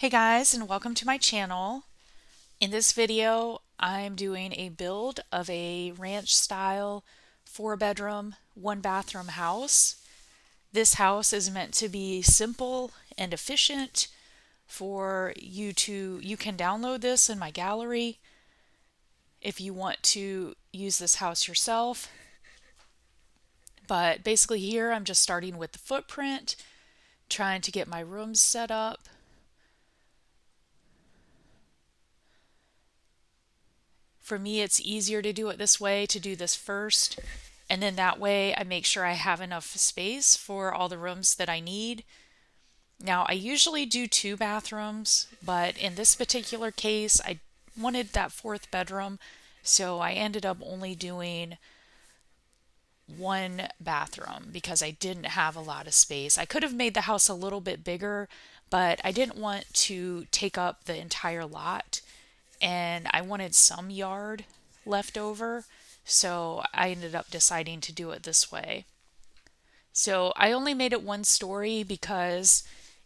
Hey guys, and welcome to my channel. In this video, I'm doing a build of a ranch style 4-bedroom, 1-bathroom house. This house is meant to be simple and efficient for you can download this in my gallery if you want to use this house yourself. But basically here I'm just starting with the footprint, trying to get my rooms set up. For me, it's easier to do it this way, to do this first, and then that way I make sure I have enough space for all the rooms that I need. Now, I usually do 2 bathrooms, but in this particular case, I wanted that 4th bedroom, so I ended up only doing 1 bathroom because I didn't have a lot of space. I could have made the house a little bit bigger, but I didn't want to take up the entire lot and I wanted some yard left over, so I ended up deciding to do it this way. So I only made it 1 story because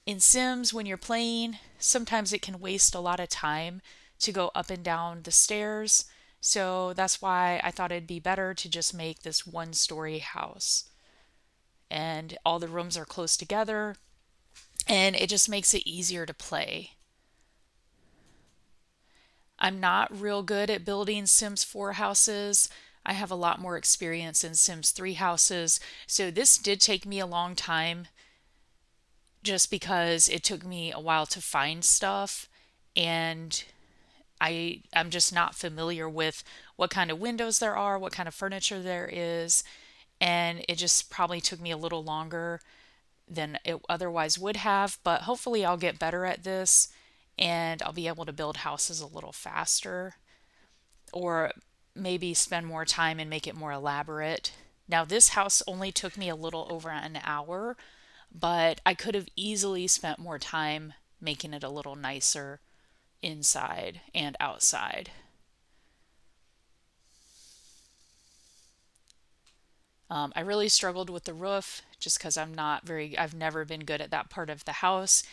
in Sims, when you're playing, sometimes it can waste a lot of time to go up and down the stairs. So that's why I thought it'd be better to just make this 1 story house. And all the rooms are close together, and it just makes it easier to play. I'm not real good at building Sims 4 houses. I have a lot more experience in Sims 3 houses. So this did take me a long time just because it took me a while to find stuff and I'm just not familiar with what kind of windows there are, what kind of furniture there is, and it just probably took me a little longer than it otherwise would have, but hopefully I'll get better at this and I'll be able to build houses a little faster or maybe spend more time and make it more elaborate. Now, this house only took me a little over an hour, but I could have easily spent more time making it a little nicer inside and outside. I really struggled with the roof just because I've never been good at that part of the house.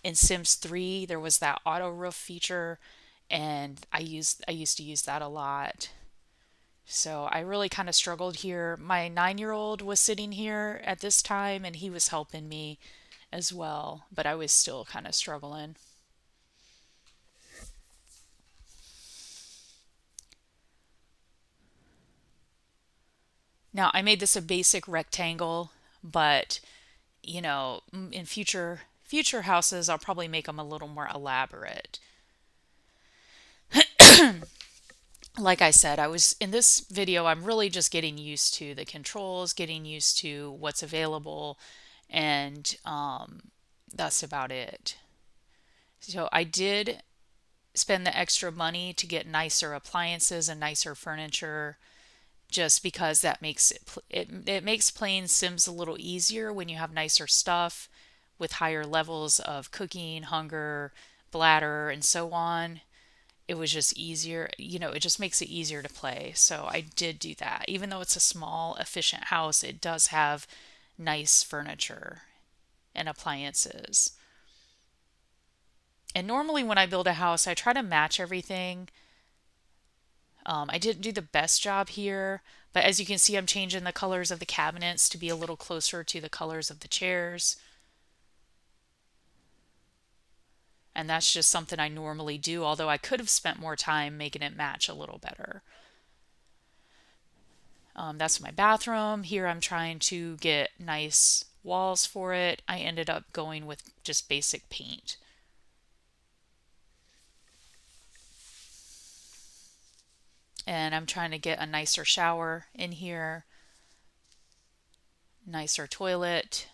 In Sims 3, there was that auto roof feature, and I used to use that a lot. So I really kind of struggled here. My 9-year-old was sitting here at this time, and he was helping me as well, but I was still kind of struggling. Now, I made this a basic rectangle, but in future houses, I'll probably make them a little more elaborate. Like I said, I was in this video, I'm really just getting used to the controls, getting used to what's available, and that's about it. So I did spend the extra money to get nicer appliances and nicer furniture just because that makes it makes playing Sims a little easier when you have nicer stuff with higher levels of cooking, hunger, bladder, and so on. It was just easier, it just makes it easier to play. So I did do that. Even though it's a small, efficient house, it does have nice furniture and appliances. And normally when I build a house, I try to match everything. I didn't do the best job here, but as you can see, I'm changing the colors of the cabinets to be a little closer to the colors of the chairs. And that's just something I normally do, although I could have spent more time making it match a little better. That's my bathroom. Here I'm trying to get nice walls for it. I ended up going with just basic paint. And I'm trying to get a nicer shower in here, nicer toilet.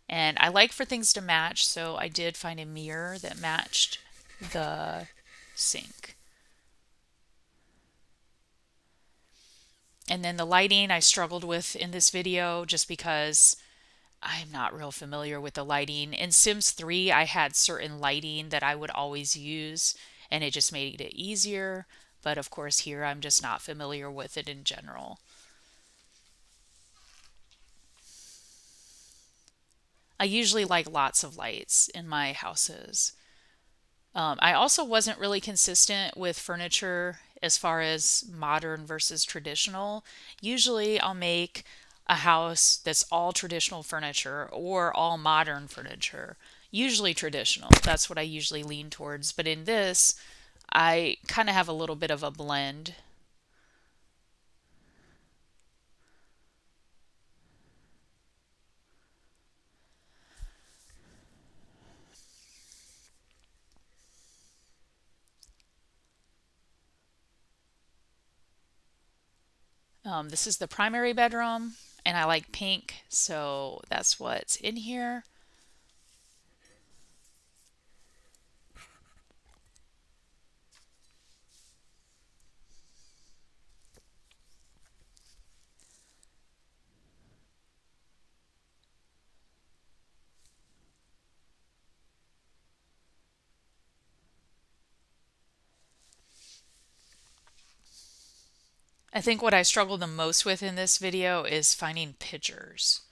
And I like for things to match, so I did find a mirror that matched the sink. And then the lighting I struggled with in this video just because I'm not real familiar with the lighting. In Sims 3, I had certain lighting that I would always use, and it just made it easier. But of course, here I'm just not familiar with it in general. I usually like lots of lights in my houses. I also wasn't really consistent with furniture as far as modern versus traditional. Usually, I'll make a house that's all traditional furniture or all modern furniture. Usually traditional. That's what I usually lean towards. But in this, I kind of have a little bit of a blend. This is the primary bedroom, and I like pink, so that's what's in here. I think what I struggled the most with in this video is finding pictures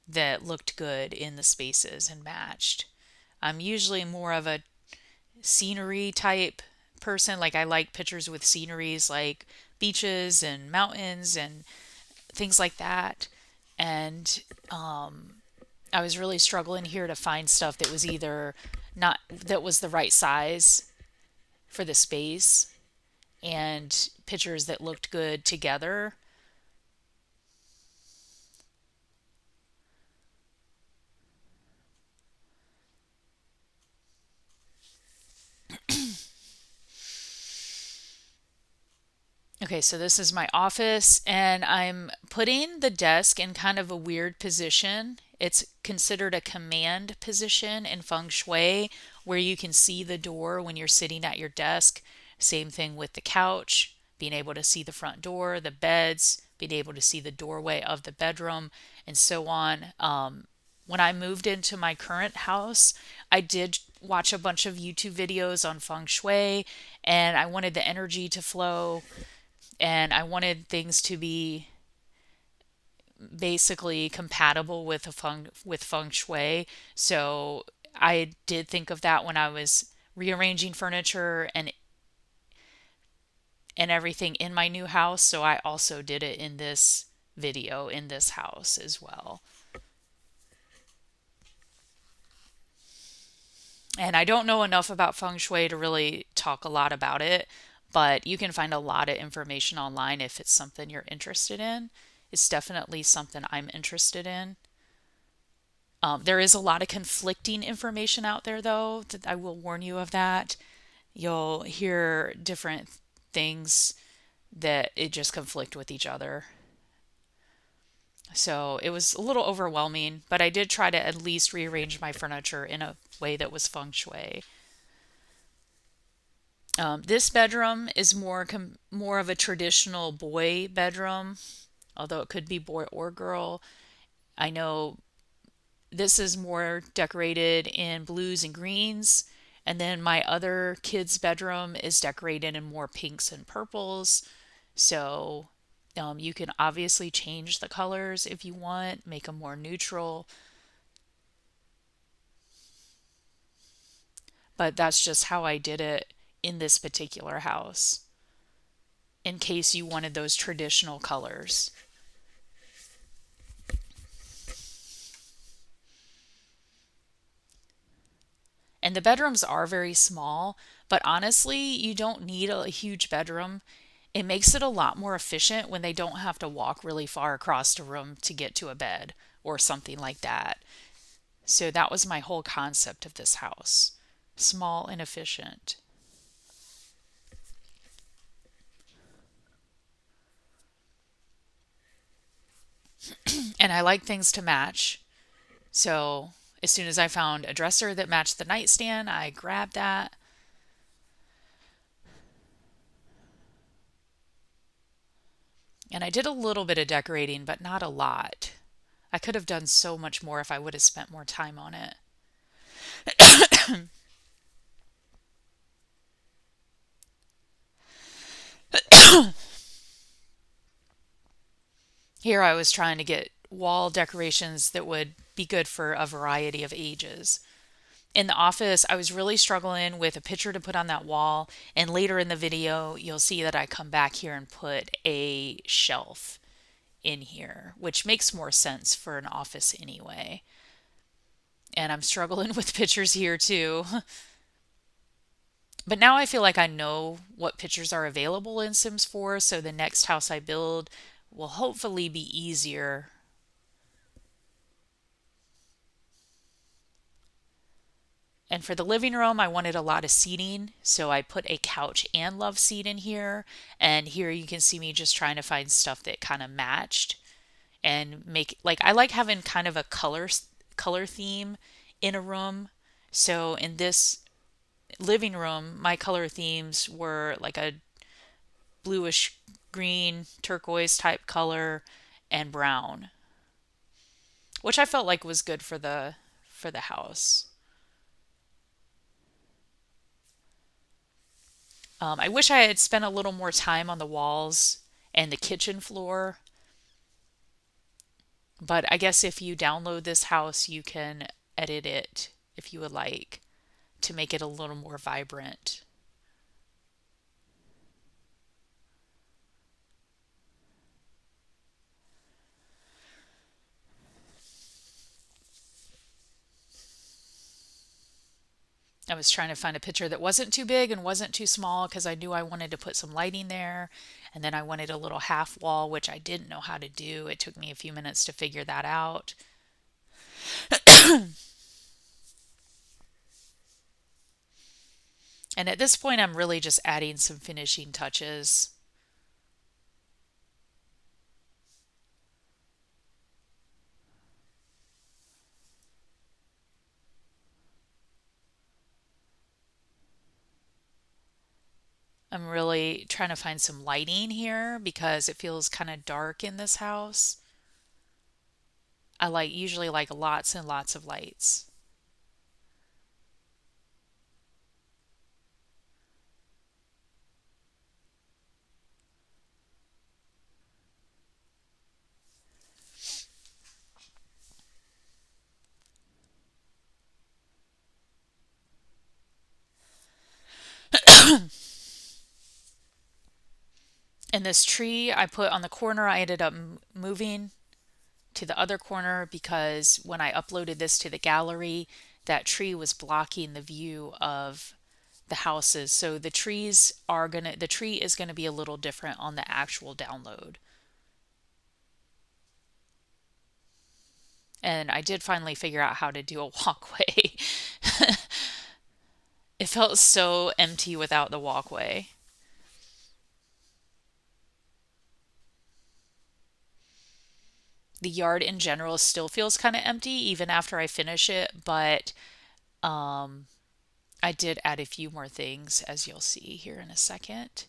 that looked good in the spaces and matched. I'm usually more of a scenery type person. Like I like pictures with sceneries like beaches and mountains and things like that. And I was really struggling here to find stuff that was either not that was the right size for the space and pictures that looked good together. Okay, so this is my office, and I'm putting the desk in kind of a weird position. It's considered a command position in feng shui, where you can see the door when you're sitting at your desk. Same thing with the couch, being able to see the front door, the beds, being able to see the doorway of the bedroom, and so on. When I moved into my current house, I did watch a bunch of YouTube videos on feng shui, and I wanted the energy to flow and I wanted things to be basically compatible with with feng shui. So I did think of that when I was rearranging furniture and everything in my new house. So I also did it in this video in this house as well. And I don't know enough about feng shui to really talk a lot about it, but you can find a lot of information online if it's something you're interested in. It's definitely something I'm interested in. There is a lot of conflicting information out there, though, that I will warn you of that. You'll hear different things that it just conflict with each other. So it was a little overwhelming, but I did try to at least rearrange my furniture in a way that was feng shui. This bedroom is more of a traditional boy bedroom, although it could be boy or girl. I know this is more decorated in blues and greens, and then my other kid's bedroom is decorated in more pinks and purples. So you can obviously change the colors if you want, make them more neutral, but that's just how I did it in this particular house in case you wanted those traditional colors. And the bedrooms are very small, but honestly, you don't need a huge bedroom. It makes it a lot more efficient when they don't have to walk really far across the room to get to a bed or something like that. So that was my whole concept of this house. Small and efficient. And I like things to match. So as soon as I found a dresser that matched the nightstand, I grabbed that. And I did a little bit of decorating, but not a lot. I could have done so much more if I would have spent more time on it. Here I was trying to get wall decorations that would be good for a variety of ages. In the office, I was really struggling with a picture to put on that wall, and later in the video, you'll see that I come back here and put a shelf in here, which makes more sense for an office anyway. And I'm struggling with pictures here too. But now I feel like I know what pictures are available in Sims 4, so the next house I build will hopefully be easier. And for the living room, I wanted a lot of seating, so I put a couch and love seat in here. And here you can see me just trying to find stuff that kind of matched and make like I like having kind of a color theme in a room. So in this living room, my color themes were like a bluish green, turquoise type color and brown, which I felt like was good for the house. I wish I had spent a little more time on the walls and the kitchen floor, but I guess if you download this house, you can edit it if you would like to make it a little more vibrant. I was trying to find a picture that wasn't too big and wasn't too small because I knew I wanted to put some lighting there. And then I wanted a little half wall, which I didn't know how to do. It took me a few minutes to figure that out. And at this point, I'm really just adding some finishing touches. I'm really trying to find some lighting here because it feels kind of dark in this house. I usually like lots and lots of lights. And this tree I put on the corner, I ended up moving to the other corner because when I uploaded this to the gallery, that tree was blocking the view of the houses. So the tree is gonna be a little different on the actual download. And I did finally figure out how to do a walkway. It felt so empty without the walkway. The yard in general still feels kind of empty even after I finish it, but um, I did add a few more things, as you'll see here in a second.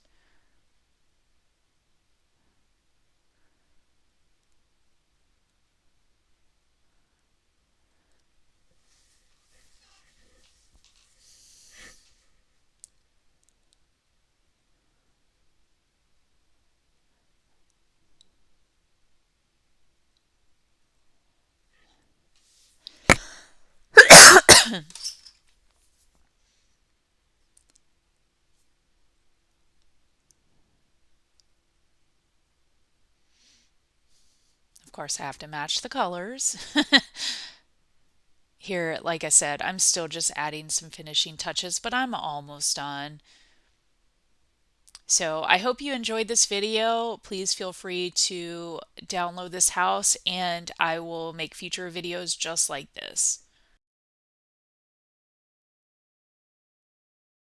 Of course, I have to match the colors. Here, like I said, I'm still just adding some finishing touches, but I'm almost done. So I hope you enjoyed this video. Please feel free to download this house and I will make future videos just like this.